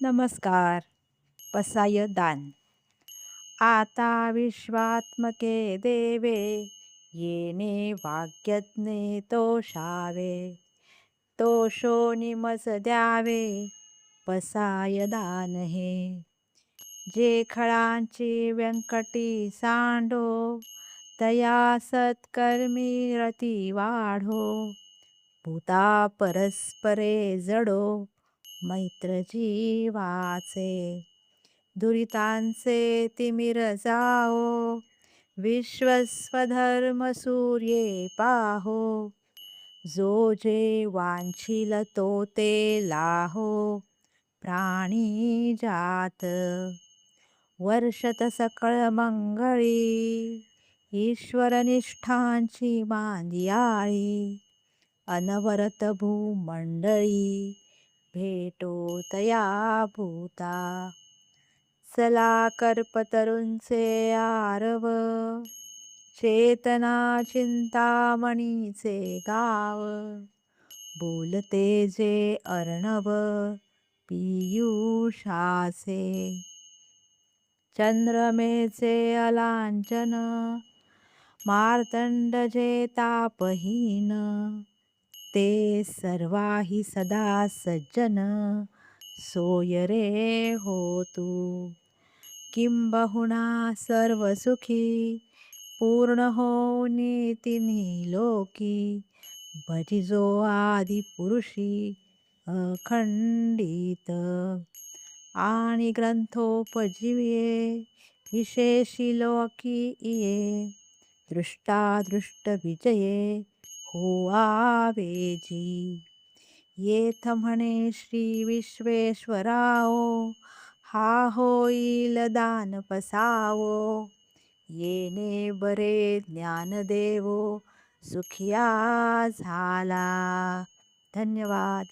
नमस्कार. पसाय दान. आता विश्वात्मके देवे, येणे वाग्यज्ञे तोषावे. तोषो निमस द्यावे, पसाय दान हे. जे खळांची व्यंकटी सांडो, तया सत्कर्मी रती वाढो. भूता परस्परे जडो, मैत्र जीवाचे. दुरितांचे तिमिर जाओ, विश्वस्वधर्म सूर्ये पाहो. जो जे वांछील तो ते लाहो, प्राणी जात. वर्षत सकळ मंगळी, ईश्वरनिष्ठांची मांदियाळी. अनवरत भूमंडळी, भेटो तया भूता. चला कल्पतरूंचे आरव, चेतना चिंतामणीचे गाव. बोलते जे अर्णव, पीयूषाचे. चंद्रमेचे अलांछन, मार्तंड जे तापहीन. ते सर्वाही सदा सज्जन, सोय रे होतू. किंबहुना सर्व सुखी, पूर्ण होऊनी तिन्ही लोकी. भजिजो आदि पुरुषी, अखंडित. आणि ग्रंथोपजीव्ये, विशेषी लोकी इये. दृष्टादृष्ट विजये, होआवेजी. येथ म्हणे श्री विश्वेश्वराओ, हा होईल दान पसावो. येणे बरे ज्ञान देवो, सुखिया झाला. धन्यवाद.